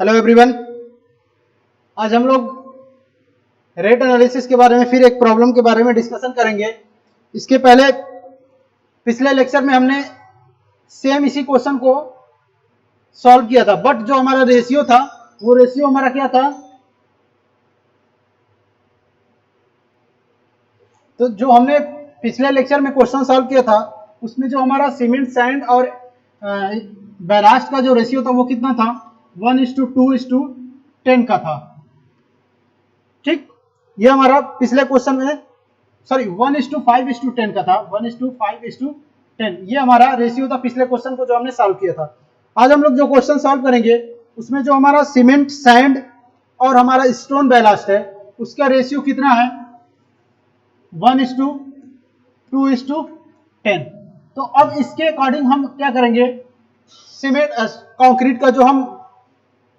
Hello everyone, आज हम लोग रेट एनालिसिस के बारे में फिर एक प्रॉब्लम के बारे में डिस्कशन करेंगे। इसके पहले पिछले लेक्चर में हमने सेम इसी क्वेश्चन को सॉल्व किया था, बट जो हमारा रेशियो था वो रेशियो हमारा क्या था, तो जो हमने पिछले लेक्चर में क्वेश्चन सॉल्व किया था उसमें जो हमारा सीमेंट सैंड और बैलास्ट का जो रेशियो था वो कितना था, 1:2:10 का था। ठीक, ये हमारा पिछले क्वेश्चन में 1:5:10 का था, 1:5:10 ये हमारा रेशियो था पिछले क्वेश्चन को जो हमने सॉल्व किया था। आज हम लोग जो क्वेश्चन सॉल्व करेंगे उसमें जो हमारा सीमेंट सैंड और हमारा स्टोन बैलास्ट है उसका रेशियो कितना है, 1:2:10। तो अब इसके अकॉर्डिंग हम क्या करेंगे, सीमेंट कंक्रीट का जो हम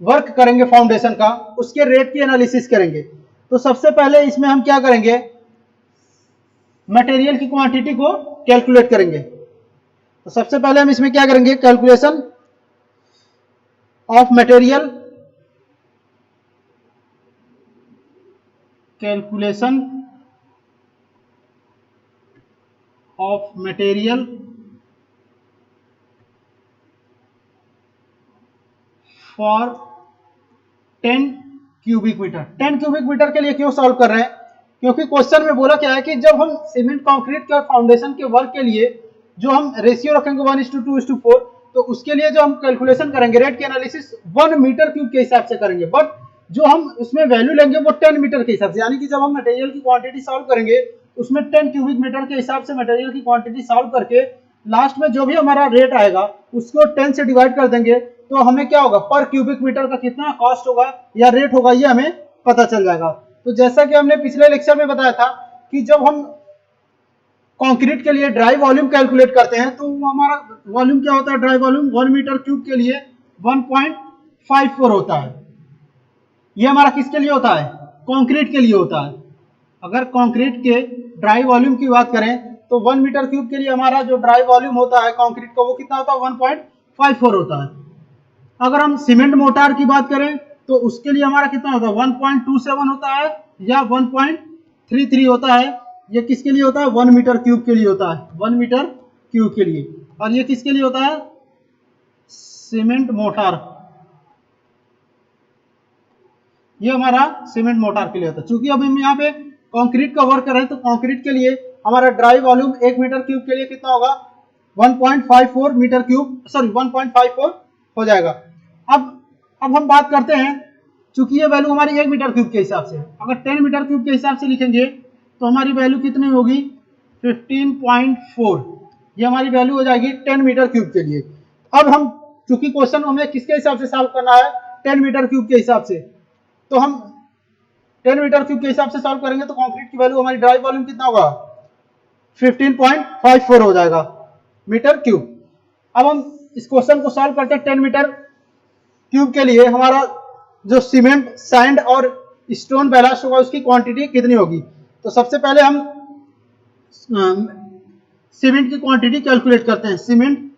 वर्क करेंगे फाउंडेशन का उसके रेट की एनालिसिस करेंगे। तो सबसे पहले इसमें हम क्या करेंगे, मटेरियल की क्वांटिटी को कैलकुलेट करेंगे। तो सबसे पहले हम इसमें क्या करेंगे, calculation of material, calculation of material for 10 cubic metre. 10 cubic metre के लिए क्यों सॉल्व कर रहे हैं, क्योंकि क्वेश्चन में बोला क्या है कि जब हम सीमेंट कंक्रीट के फाउंडेशन के वर्क के लिए जो हम रेशियो रखेंगे 1:2:4, तो उसके लिए जो हम कैलकुलेशन करेंगे रेट की एनालिसिस 1 मीटर क्यूब के हिसाब से करेंगे, बट जो हम उसमें वैल्यू लेंगे वो 10 मीटर के हिसाब से। यानी कि जब हम मटेरियल की क्वांटिटी सॉल्व करेंगे उसमें 10 क्यूबिक मीटर के हिसाब से मटेरियल की क्वांटिटी सॉल्व करके लास्ट में जो भी हमारा रेट आएगा उसको 10 से डिवाइड कर देंगे, तो हमें क्या होगा, पर क्यूबिक मीटर का कितना कॉस्ट होगा या रेट होगा ये हमें पता चल जाएगा। तो जैसा कि हमने पिछले लेक्चर में बताया था कि जब हम कंक्रीट के लिए ड्राई वॉल्यूम कैलकुलेट करते हैं तो हमारा वॉल्यूम क्या होता है, ड्राई वॉल्यूम 1 मीटर क्यूब के लिए 1.54 होता है। ये हमारा किसके लिए होता है, कंक्रीट के लिए होता है। अगर कंक्रीट के ड्राई वॉल्यूम की बात करें तो 1 मीटर क्यूब के लिए हमारा जो ड्राई वॉल्यूम होता है कंक्रीट का वो कितना होता है, 1.54 होता है। अगर हम सीमेंट मोटार की बात करें तो उसके लिए हमारा कितना होता है, 1.27 होता है या 1.33 होता है। ये किसके लिए होता है, 1 मीटर क्यूब के लिए होता है, 1 मीटर क्यूब के लिए। और ये किसके लिए होता है, सीमेंट मोटार, ये हमारा सीमेंट मोटार के लिए होता है। चूंकि अब हम यहाँ पे कंक्रीट का वर्क कर रहे हैं तो कंक्रीट के लिए हमारा ड्राई वॉल्यूम 1 मीटर क्यूब के लिए कितना होगा, 1.54 मीटर क्यूब, 1.54 हो जाएगा। अब हम बात करते हैं, चूंकि ये वैल्यू हमारी 1 मीटर क्यूब के हिसाब से, अगर 10 मीटर क्यूब के हिसाब से लिखेंगे तो हमारी वैल्यू कितनी होगी, 15.4। ये हमारी वैल्यू हो जाएगी 10 मीटर क्यूब के लिए। अब हम चूंकि क्वेश्चन हमें किसके हिसाब से सॉल्व करना है, 10 मीटर क्यूब के हिसाब से, तो हम 10 मीटर क्यूब के हिसाब से सॉल्व करेंगे तो कंक्रीट की वैल्यू हमारी ड्राई वॉल्यूम कितना होगा, 15.54 हो जाएगा मीटर क्यूब। अब हम इस क्वेश्चन को सॉल्व करते हैं 10 मीटर क्यूब के लिए हमारा जो सीमेंट सैंड और स्टोन बैलास्ट होगा उसकी क्वांटिटी कितनी होगी। तो सबसे पहले हम सीमेंट की क्वांटिटी कैलकुलेट करते हैं। सीमेंट,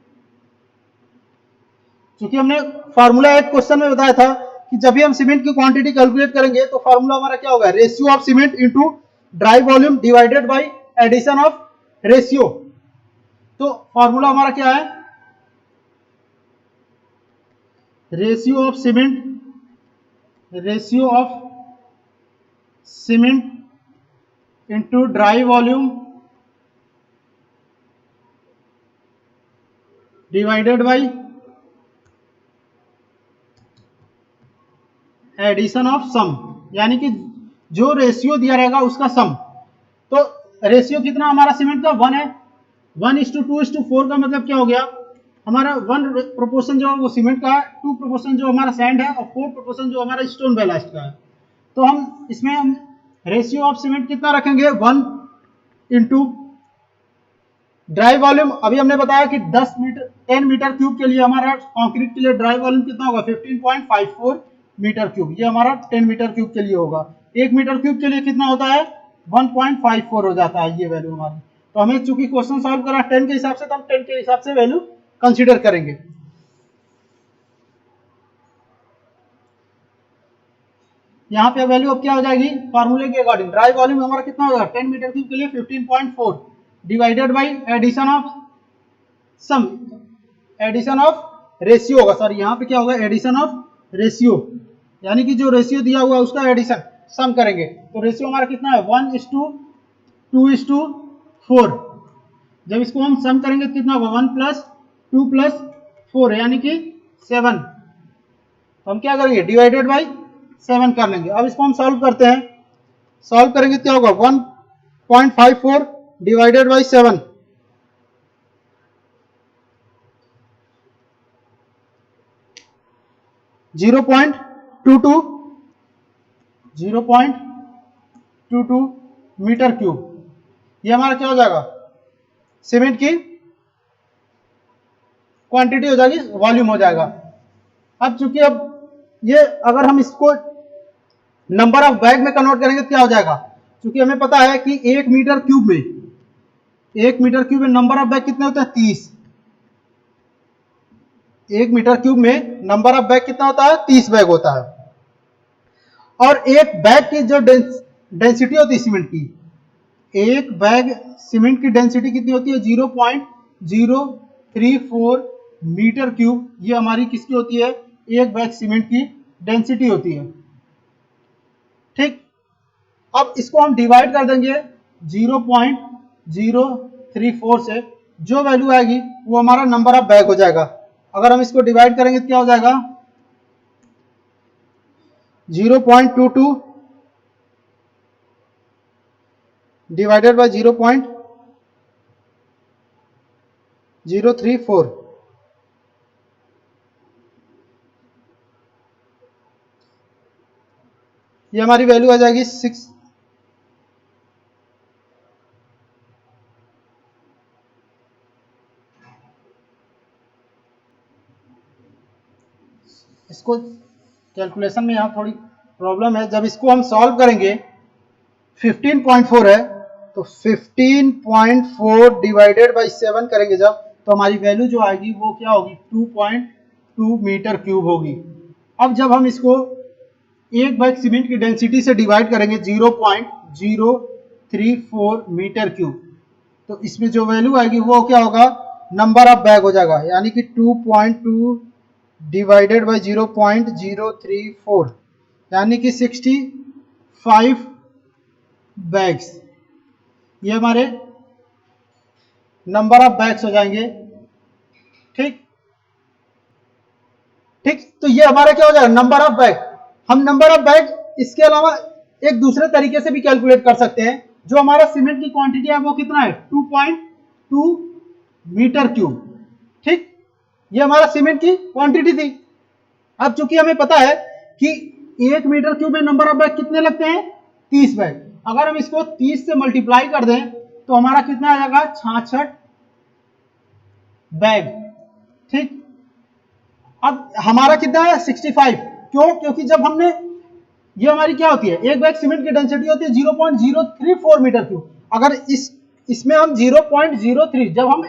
क्योंकि हमने फार्मूला एक क्वेश्चन में बताया था कि जब भी हम सीमेंट की क्वांटिटी कैलकुलेट करेंगे तो फार्मूला हमारा क्या होगा, ratio of cement into dry volume divided by addition of ratio. तो फार्मूला हमारा क्या है, ratio of cement into dry volume divided by addition of sum, यानी कि जो रेशियो दिया रहेगा उसका सम। तो रेशियो कितना हमारा सीमेंट का 1 है, 1:2:4 का मतलब क्या हो गया, हमारा 1 प्रोपोर्शन जो है वो सीमेंट का है, 2 प्रोपोर्शन जो हमारा सैंड है और 4 प्रोपोर्शन जो हमारा स्टोन बैलास्ट का है। तो हम इसमें हम रेशियो ऑफ सीमेंट कितना रखेंगे, 1 इंटू ड्राई वॉल्यूम। अभी हमने बताया कि 10 मीटर क्यूब के लिए हमारा कंक्रीट के लिए ड्राई वॉल्यूम कितना होगा, 15.54 मीटर क्यूब। ये हमारा 10 मीटर क्यूब के लिए होगा। 1 मीटर क्यूब के लिए कितना होता है, 1.54 हो जाता है ये वैल्यू हमारी। तो हमें चूंकि क्वेश्चन सॉल्व करा 10 के हिसाब से, तो हम 10 के हिसाब से वैल्यू कंसीडर करेंगे। यहाँ पे वैल्यू अब क्या हो जाएगी फार्मूले के अकॉर्डिंग, ड्राई वॉल्यूम हमारा कितना होगा 10 मीटर क्यूब के लिए 15.4 divided by addition of sum, addition of ratio होगा, सॉरी यहाँ पे क्या होगा एडिशन ऑफ रेशियो, यानी कि जो रेशियो दिया हुआ है उसका एडिशन सम करेंगे। तो रेशियो हमारा कितना है 1:2:4। जब इसको हम सम करेंगे तो कितना होगा 1 + 2 + 4 यानी कि 7। तो हम क्या करेंगे डिवाइडेड बाई 7 कर लेंगे। अब इसको हम सॉल्व करते हैं, सॉल्व करेंगे तो क्या होगा 1.54 डिवाइडेड बाई 7, 0.22 मीटर क्यूब। ये हमारा क्या हो जाएगा सीमेंट की क्वांटिटी हो जाएगी, वॉल्यूम हो जाएगा। अब चूंकि अब ये अगर हम इसको नंबर ऑफ बैग में कन्वर्ट करेंगे तो क्या हो जाएगा, क्योंकि हमें पता है कि 1 मीटर क्यूब में नंबर ऑफ बैग कितने होते हैं 30। 1 मीटर क्यूब में नंबर ऑफ बैग कितना होता है 30 बैग होता है। और एक बैग की जो डेंसिटी होती है सीमेंट की, एक बैग सीमेंट की डेंसिटी कितनी होती है 0.034 मीटर क्यूब। ये हमारी किसकी होती है, एक बैग सीमेंट की डेंसिटी होती है। ठीक, अब इसको हम डिवाइड कर देंगे 0.034 से, जो वैल्यू आएगी वो हमारा नंबर ऑफ बैग हो जाएगा। अगर हम इसको डिवाइड करेंगे तो क्या हो जाएगा 0.22 डिवाइडेड बाय 0.034, ये हमारी वैल्यू आ जाएगी 6। इसको कैलकुलेशन में यहाँ थोड़ी प्रॉब्लम है। जब इसको हम सॉल्व करेंगे 15.4 है तो 15.4 डिवाइडेड बाई 7 करेंगे जब, तो हमारी वैल्यू जो आएगी वो क्या होगी 2.2 मीटर क्यूब होगी। अब जब हम इसको एक बैग सीमेंट की डेंसिटी से डिवाइड करेंगे 0.034 मीटर क्यूब, तो इसमें जो वैल्यू आएगी वो क्या होगा नंबर ऑफ बैग हो जाएगा, यानी कि 2.2 डिवाइडेड बाई 0.034 यानी कि 65 बैग्स। ये हमारे नंबर ऑफ बैग्स हो जाएंगे। ठीक ठीक, तो ये हमारा क्या हो जाएगा नंबर ऑफ बैग। हम नंबर ऑफ बैग इसके अलावा एक दूसरे तरीके से भी कैलकुलेट कर सकते हैं। जो हमारा सीमेंट की क्वांटिटी है वो कितना है 2.2 मीटर क्यूब। ठीक, ये हमारा सीमेंट की क्वांटिटी थी। अब चूंकि हमें पता है कि 1 मीटर क्यूब में नंबर ऑफ बैग कितने लगते हैं 30 बैग। अगर हम इसको 30 से मल्टीप्लाई कर दें तो हमारा कितना आ जाएगा 66 बैग। ठीक, अब हमारा कितना है 65। क्यों, क्योंकि जब हमने ये हमारी क्या होती है एक बैग सीमेंट की डेंसिटी होती है 0.034 मीटर क्यूब। अगर इसमें हम 0.03 जब हम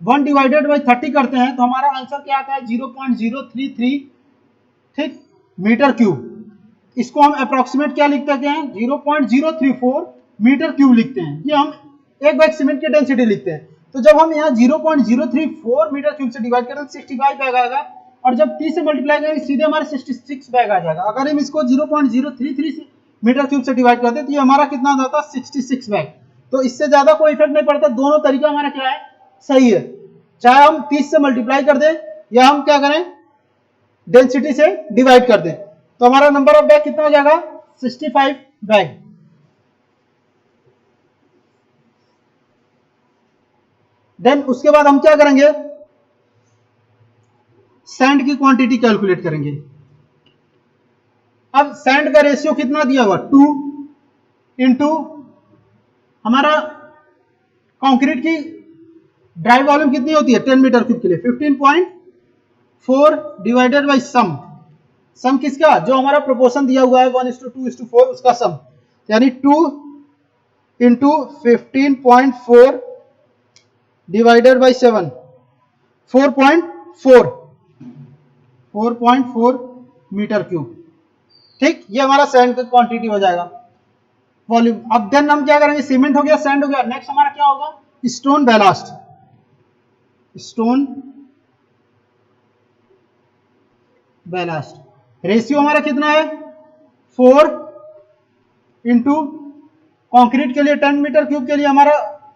1 डिवाइडेड बाई 30 करते हैं तो हमारा आंसर क्या आता है 0.033 ठीक मीटर क्यूब। इसको हम अप्रोक्सीमेट क्या लिख सकते हैं 0.034 मीटर क्यूब लिखते हैं। ये हम एक बैग सीमेंट की डेंसिटी लिखते हैं। तो जब हम यहाँ 0.034 मीटर क्यूब से डिवाइड करें तो 65 बैग आएगा, और जब 30 से मल्टीप्लाई करेंगे सीधे हमारे 66 बैग आ जाएगा। अगर हम इसको 0.033 मीटर क्यूब से डिवाइड करते हैं तो ये हमारा कितना आ जाता है 66 बैग। तो इससे ज्यादा कोई इफेक्ट नहीं पड़ता, दोनों तरीका हमारा क्या है सही है। चाहे हम 30 से मल्टीप्लाई कर दें या हम क्या करें डेंसिटी से डिवाइड कर दें, तो हमारा नंबर ऑफ बैग कितना हो जाएगा 65 बैग। देन उसके बाद हम क्या करेंगे सैंड की क्वांटिटी कैलकुलेट करेंगे। अब सैंड का रेशियो कितना दिया हुआ 2 इंटू हमारा कंक्रीट की ड्राई वॉल्यूम कितनी होती है 10 मीटर क्यूब के लिए 15.4 डिवाइडेड बाई सम किसका जो हमारा प्रोपोर्शन दिया हुआ है 1:2:4 उसका सम, यानी 2 into 15.4 divided by 7 4.4 metre cube. ठीक, ये हमारा सैंड का क्वांटिटी हो जाएगा, वॉल्यूम। अब देन हम क्या करेंगे, सीमेंट हो गया, सैंड हो गया, नेक्स्ट हमारा क्या होगा, stone ballast. Stone ballast ratio हमारा कितना है, 4 इंटू कॉन्क्रीट के लिए 10 मीटर क्यूब के लिए हमारा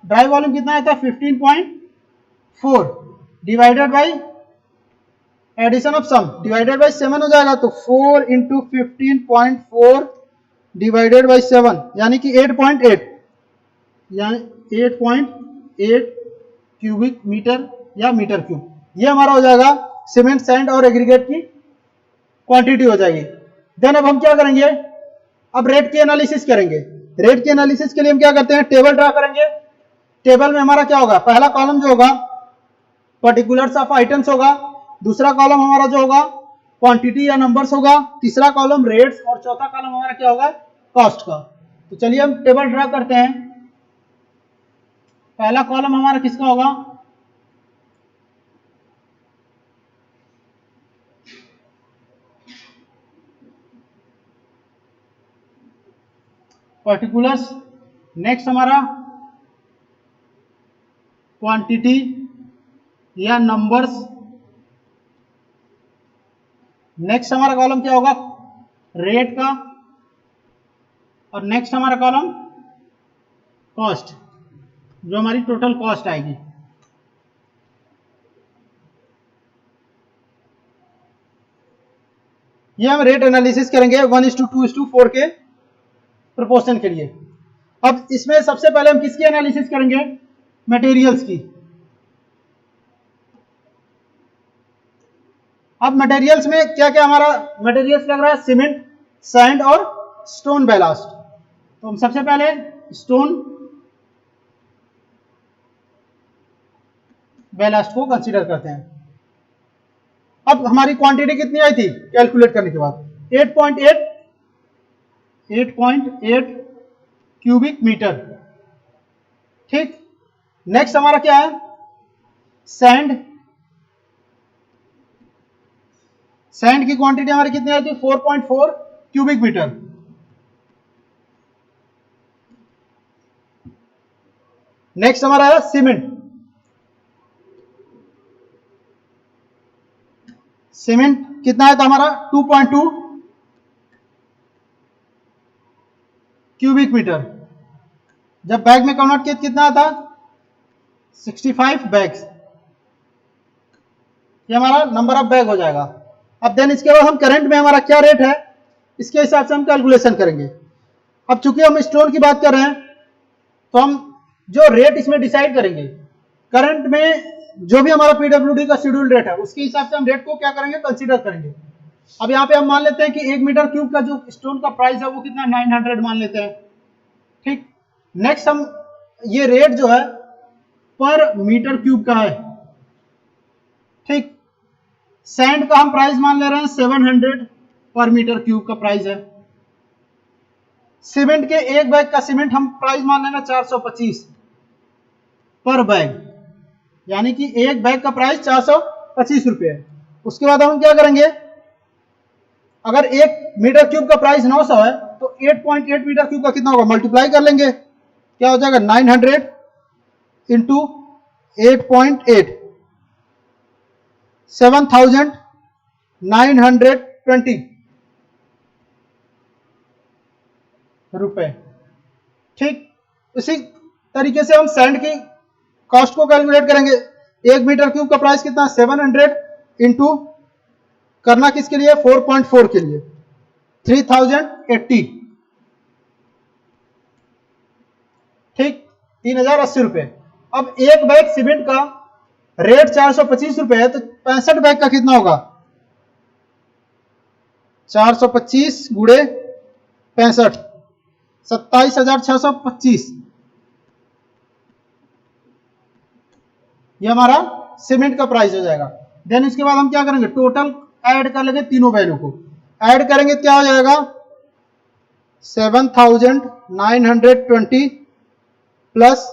ड्राई वॉल्यूम कितना आता है 15.4 divided by addition of sum divided by 7 हो जाएगा, तो 4 इंटू 15.4 डिवाइडेड बाई 7 यानी कि 8.8 यानी 8.8 क्यूबिक मीटर या मीटर क्यूब, ये हमारा हो जाएगा सीमेंट सैंड और एग्रीगेट की क्वांटिटी हो जाएगी। देन अब हम क्या करेंगे, अब रेट की एनालिसिस करेंगे। रेट की एनालिसिस के लिए हम क्या करते हैं, टेबल ड्रा करेंगे। टेबल में हमारा क्या होगा, पहला कॉलम जो होगा पर्टिकुलर्स ऑफ आइटम्स होगा, दूसरा कॉलम हमारा जो होगा क्वांटिटी या नंबर्स होगा, तीसरा कॉलम रेट्स और चौथा कॉलम हमारा क्या होगा, कॉस्ट का। तो चलिए हम टेबल ड्रा करते हैं। पहला कॉलम हमारा किसका होगा, पर्टिकुलर्स, नेक्स्ट हमारा क्वांटिटी या नंबर्स, नेक्स्ट हमारा कॉलम क्या होगा रेट का, और नेक्स्ट हमारा कॉलम कॉस्ट, जो हमारी टोटल कॉस्ट आएगी। ये हम रेट एनालिसिस करेंगे 1:2:4 के प्रोपोर्शन के लिए। अब इसमें सबसे पहले हम किसकी एनालिसिस करेंगे, मटेरियल्स की। अब मटेरियल्स में क्या क्या हमारा मटेरियल्स लग रहा है, सीमेंट, सैंड और स्टोन बैलास्ट। तो हम सबसे पहले स्टोन बैलास्ट को कंसीडर करते हैं। अब हमारी क्वांटिटी कितनी आई थी कैलकुलेट करने के बाद, 8.8 क्यूबिक मीटर। ठीक, नेक्स्ट हमारा क्या है, सैंड। सैंड की क्वांटिटी हमारी कितनी आई थी, 4.4 क्यूबिक मीटर। नेक्स्ट हमारा है सीमेंट। सीमेंट कितना है था हमारा, 2.2 क्यूबिक मीटर। जब बैग में कन्वर्ट किया कितना था, 65 बैग्स। ये हमारा नंबर ऑफ बैग हो जाएगा। अब देन इसके बाद हम करंट में हमारा क्या रेट है, इसके हिसाब से हम कैलकुलेशन करेंगे। अब चूंकि हम स्टोन की बात कर रहे हैं, तो हम जो रेट इसमें डिसाइड करेंगे, करंट में जो भी हमारा पीडब्ल्यूडी का शेड्यूल रेट है उसके हिसाब से हम रेट को क्या करेंगे, कंसीडर करेंगे। अब यहाँ पे हम मान लेते हैं कि 1 मीटर क्यूब का जो स्टोन का प्राइस है वो कितना 900 मान लेते हैं। ठीक, नेक्स्ट हम ये रेट जो है पर मीटर क्यूब का है। ठीक, सैंड का हम प्राइस मान ले रहे हैं 700 पर मीटर क्यूब का प्राइस है। सीमेंट के एक बैग का सीमेंट हम प्राइस मान लेना 425 पर बैग, यानी कि एक बैग का प्राइस 425 रुपये है। उसके बाद हम क्या करेंगे, अगर 1 मीटर क्यूब का प्राइस 900 है तो 8.8 मीटर क्यूब का कितना होगा, मल्टीप्लाई कर लेंगे, क्या हो जाएगा 900 इंटू 8.8, 7,920 रुपए। ठीक, इसी तरीके से हम सैंड की कॉस्ट को कैलकुलेट करेंगे। 1 मीटर क्यूब का प्राइस कितना, 700 इंटू करना किसके लिए, 4.4 के लिए 3080। ठीक, 3080 रुपए। अब एक बैग सीमेंट का रेट 425 रुपए है, तो 65 बैग का कितना होगा, 425 गुणे 65, 27,625। ये हमारा सीमेंट का प्राइस हो जाएगा। देन इसके बाद हम क्या करेंगे, टोटल ऐड कर लेंगे, तीनों वैल्यू को ऐड करेंगे, क्या हो जाएगा 7,920 प्लस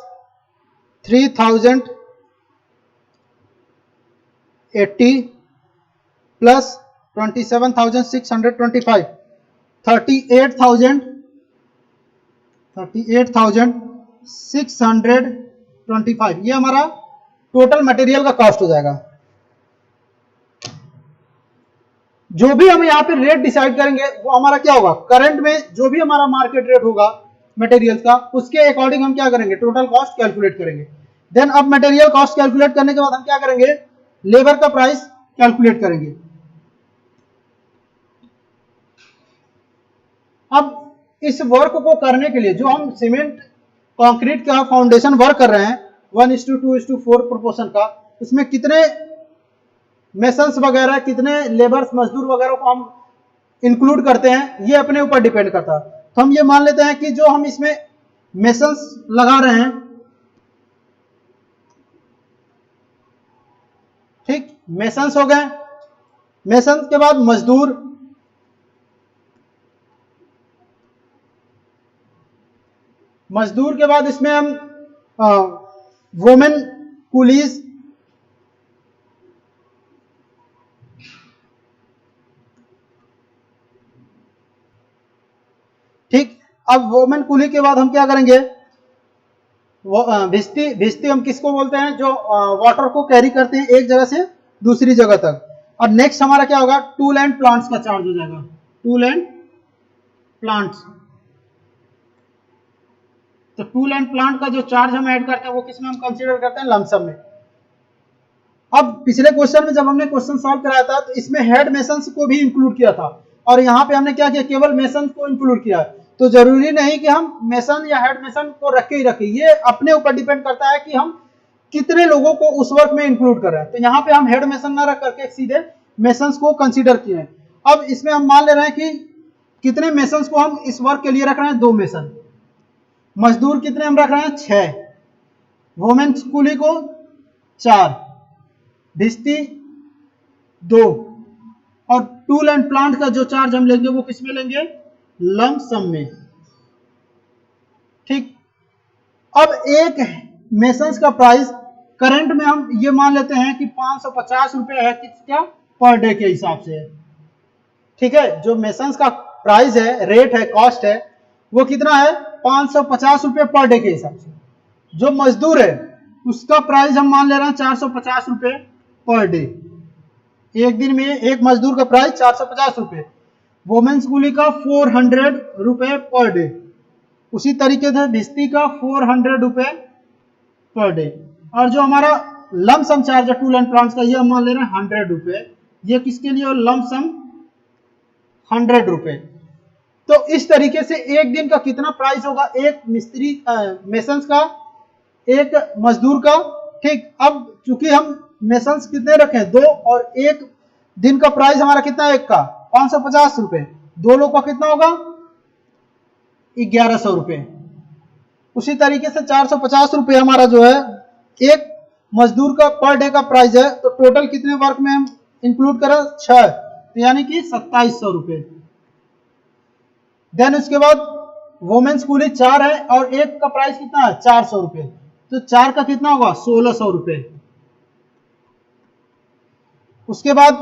3,080 प्लस 27,625, 38,625 ये हमारा टोटल मटेरियल का कॉस्ट हो जाएगा। जो भी हम यहाँ पे रेट डिसाइड करेंगे वो हमारा क्या होगा, करंट में जो भी हमारा मार्केट रेट होगा मटेरियल का, उसके अकॉर्डिंग हम क्या करेंगे, टोटल कॉस्ट कैलकुलेट करेंगे। देन अब मटेरियल कॉस्ट कैलकुलेट करने के बाद हम क्या करेंगे, लेबर का प्राइस कैलकुलेट करेंगे। अब इस वर्क को करने के लिए जो हम सीमेंट कंक्रीट का फाउंडेशन वर्क कर रहे हैं 1:2:4 प्रोपोर्शन का, उसमें कितने मेसन्स वगैरह, कितने लेबर्स मजदूर वगैरह को हम इंक्लूड करते हैं, ये अपने ऊपर डिपेंड करता है। तो हम ये मान लेते हैं कि जो हम इसमें मेसन्स लगा रहे हैं, ठीक, मेसन्स हो गए, मेसन्स के बाद मजदूर, मजदूर के बाद इसमें हम वुमेन कुलीज, ठीक। अब वुमेन कुली के बाद हम क्या करेंगे, भिस्ती, भिस्ती हम किसको बोलते हैं, जो वाटर को कैरी करते हैं एक जगह से दूसरी जगह तक। और नेक्स्ट हमारा क्या होगा, टूल एंड प्लांट्स का चार्ज हो जाएगा, टूल एंड प्लांट्स। तो टूल एंड प्लांट का जो चार्ज हम ऐड करते हैं वो किसमें हम कंसीडर करते हैं, लमसम में। अब पिछले क्वेश्चन में जब हमने क्वेश्चन सॉल्व कराया था तो इसमें हेड मेसन्स को भी इंक्लूड किया था, और यहाँ पे हमने क्या किया, केवल मेसन को इंक्लूड किया। तो जरूरी नहीं कि हम मेसन या हेड मेसन को रखे ही रखें, ये अपने ऊपर डिपेंड करता है कि हम कितने लोगों को उस वर्क में इंक्लूड कर रहे हैं। तो यहाँ पे हम हेड मेसन ना रख करके सीधे मेसन्स को कंसीडर किए हैं। अब इसमें हम मान ले रहे हैं कि कितने मेसन्स को हम इस वर्क के लिए रख रहे हैं, 2 मेसन। मजदूर कितने हम रख रहे हैं, 6। वुमेन कुली को 4, भिस्ती 2, और टूल एंड प्लांट का जो चार्ज हम लेंगे वो किसमें लेंगे, लंप सम में, ठीक। अब एक मेसन्स का प्राइस करंट में हम ये मान लेते हैं कि 550 रुपए है, क्या, पर डे के हिसाब से, ठीक है। जो मेसन्स का प्राइस है, रेट है, कॉस्ट है, वो कितना है, 550 रुपए पर डे के हिसाब से। जो मजदूर है उसका प्राइस हम मान ले रहे हैं 450 रुपए पर डे, एक दिन में एक मजदूर का प्राइस 450 रुपए। वुमेन्स कुली का 400 रुपए पर डे, उसी तरीके से भिस्ती का 400 रुपए पर डे। और जो हमारा लम सम चार्ज है टूल एंड प्लांट्स का, ये हम मान ले रहे हैं 100 रुपए। ये किसके लिए, लम सम 100 रुपए। तो इस तरीके से एक दिन का कितना प्राइस होगा, एक मिस्त्री मेसन्स का, एक मजदूर का, ठीक। अब चूंकि हम मेसन्स कितने रखे, 2, और एक दिन का प्राइस हमारा कितना है, एक का 550 रुपए, 2 लोग का कितना होगा, 1100 रुपए। उसी तरीके से 450 रुपए हमारा जो है एक मजदूर का पर डे का प्राइस है। तो टोटल कितने वर्क में हम इंक्लूड करें, 6, तो यानी कि 2700 रुपए। देन उसके बाद वुमेन्स कुली 4 है और एक का प्राइस कितना है, 400 रुपए, तो 4 का कितना होगा, 1600 रुपए। उसके बाद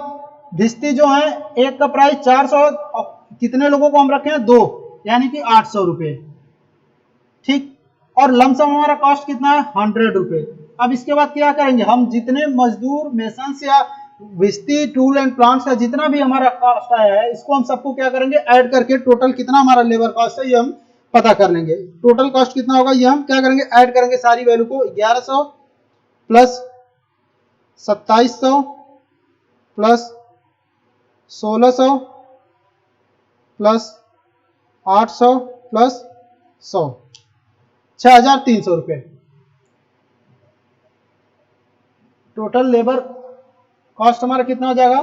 भिस्ती जो है, एक का प्राइस 400, और कितने लोगों को हम रखे हैं, 2, यानी कि 800 रुपए, ठीक। और लमसम हमारा कॉस्ट कितना है, 100 रुपए। अब इसके बाद क्या करेंगे, हम जितने मजदूर, मेसन्स या भिस्ती, टूल एंड प्लांट्स का जितना भी हमारा कॉस्ट आया है, इसको हम सबको क्या करेंगे, ऐड करके टोटल कितना हमारा लेबर कॉस्ट है ये हम पता कर लेंगे। टोटल कॉस्ट कितना होगा ये हम क्या करेंगे, ऐड करेंगे सारी वैल्यू को, 1100 प्लस 2700 प्लस 1600 प्लस 800 प्लस 100, 6300 रुपए। टोटल लेबर कॉस्ट हमारा कितना हो जाएगा,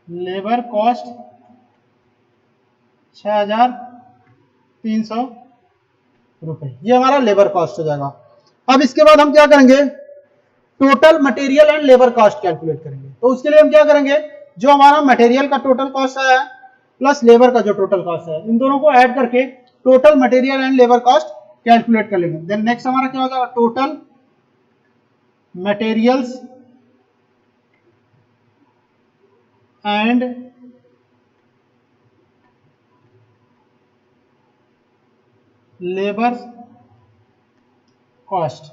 लेबर कॉस्ट 6300 रुपए, ये हमारा लेबर कॉस्ट हो जाएगा। अब इसके बाद हम क्या करेंगे, total material and labour cost calculate करेंगे। तो उसके लिए हम क्या करेंगे, जो हमारा मटेरियल का टोटल कॉस्ट है प्लस लेबर का जो टोटल कॉस्ट है, इन दोनों को ऐड करके total material and labour cost calculate कर लेंगे। देन नेक्स्ट हमारा क्या हो जाएगा, total materials and labour cost.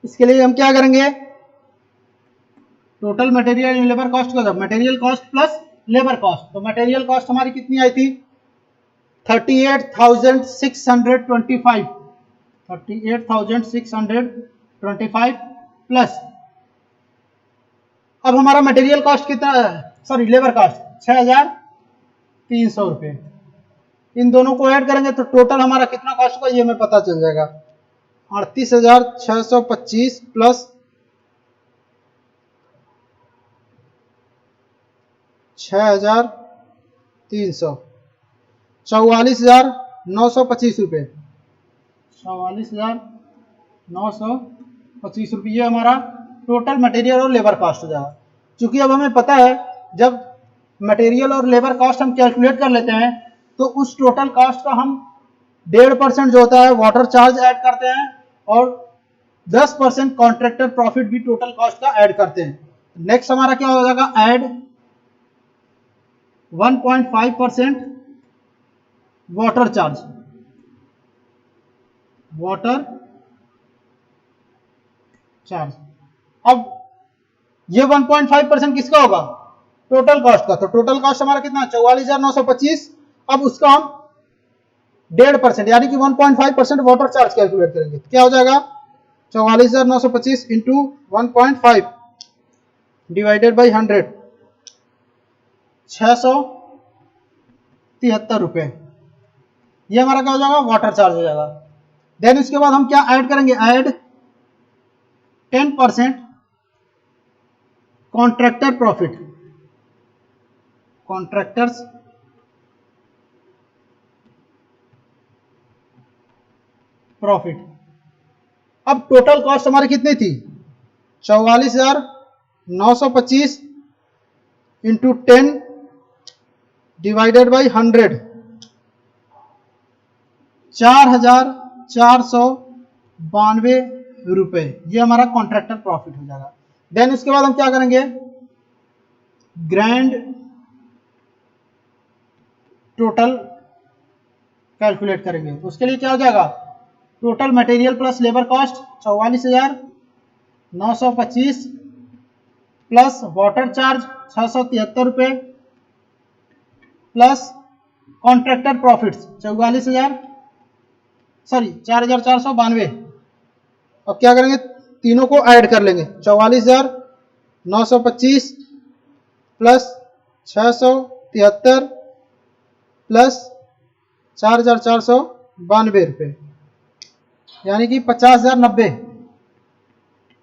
इसके लिए हम क्या करेंगे, total material and labour cost का material cost plus labour cost. तो मटेरियल कॉस्ट हमारी कितनी आई थी 38,625 38,625 प्लस अब हमारा मटेरियल कॉस्ट कितना, सॉरी लेबर कॉस्ट 6,300 रुपये। इन दोनों को ऐड करेंगे तो टोटल हमारा कितना कॉस्ट होगा ये हमें पता चल जाएगा 38,625 प्लस 6,300 44,925 रुपये 44,925 रुपये ये हमारा टोटल मटेरियल और लेबर कॉस्ट हो जाएगा। क्योंकि अब हमें पता है जब मटेरियल और लेबर कॉस्ट हम कैलकुलेट कर लेते हैं तो उस टोटल कॉस्ट का हम 1.5% जो होता है वाटर चार्ज ऐड करते हैं और 10% कॉन्ट्रैक्टर प्रॉफिट भी टोटल कॉस्ट का ऐड करते हैं। नेक्स्ट हमारा क्या हो जाएगा, add 1.5% water charge, water charge. अब ये 1.5% किसका होगा, टोटल कॉस्ट का। तो टोटल कॉस्ट हमारा कितना 44,925। अब उसका हम 1.5% यानी कि 1.5% वाटर चार्ज कैलकुलेट करेंगे तो क्या हो जाएगा 44,925 इंटू 1.5 डिवाइडेड बाई 100 673 रुपये ये हमारा क्या हो जाएगा वाटर चार्ज हो जाएगा। देन इसके बाद हम क्या ऐड करेंगे, add 10% contractor profit, contractors profit. अब टोटल कॉस्ट हमारी कितनी थी 44,925 इंटू 10 डिवाइडेड बाई 100 4,492 रुपए ये हमारा कॉन्ट्रैक्टर प्रॉफिट हो जाएगा। देन उसके बाद हम क्या करेंगे, ग्रैंड टोटल कैलकुलेट करेंगे। उसके लिए क्या हो जाएगा, total material plus labour cost 44,925 plus water charge 673 रुपये प्लस कॉन्ट्रैक्टर प्रॉफिट्स 4,492। अब क्या करेंगे, तीनों को ऐड कर लेंगे 44,925 प्लस 673 प्लस 4,492 रुपये यानी कि 50,090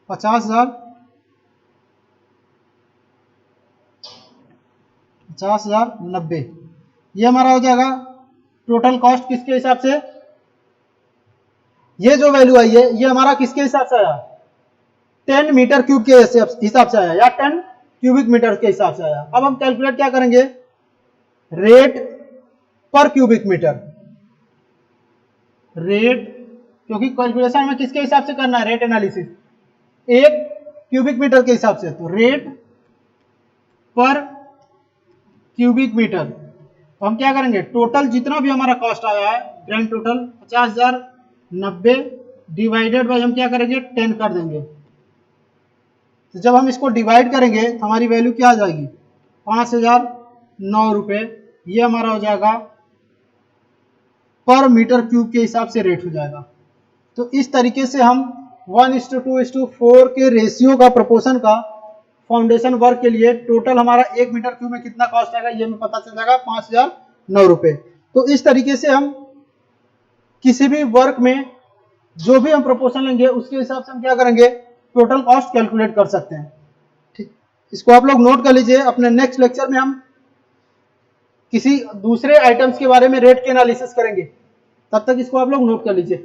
50,090 ये हमारा हो जाएगा टोटल कॉस्ट। किसके हिसाब से, ये जो वैल्यू आई है ये हमारा किसके हिसाब से आया 10 मीटर क्यूब के हिसाब से आया या 10 क्यूबिक मीटर के हिसाब से आया। अब हम कैलकुलेट क्या करेंगे, रेट पर क्यूबिक मीटर, रेट, क्योंकि कैलकुलेशन हमें किसके हिसाब से करना है, रेट एनालिसिस 1 क्यूबिक मीटर के हिसाब से। तो रेट पर क्यूबिक मीटर। तो हम क्या करेंगे, टोटल जितना भी हमारा कॉस्ट आया है ग्रैंड टोटल 50,090 डिवाइडेड बाय हम क्या करेंगे 10 कर देंगे। तो जब हम इसको डिवाइड करेंगे तो हमारी वैल्यू क्या आ जाएगी 5,009 रुपये ये हमारा हो जाएगा पर मीटर क्यूब के हिसाब से रेट हो जाएगा। तो इस तरीके से हम 1:2:4 के रेशियो का प्रोपोर्शन का फाउंडेशन वर्क के लिए टोटल हमारा 1 मीटर क्यूब में कितना कॉस्ट आएगा ये हमें पता चल जाएगा 5,009 रुपये। तो इस तरीके से हम किसी भी वर्क में जो भी हम प्रोपोर्शन लेंगे उसके हिसाब से हम क्या करेंगे टोटल कॉस्ट कैलकुलेट कर सकते हैं। ठीक, इसको आप लोग नोट कर लीजिए। अपने नेक्स्ट लेक्चर में हम किसी दूसरे आइटम्स के बारे में रेट के एनालिसिस करेंगे, तब तक इसको आप लोग नोट कर लीजिए।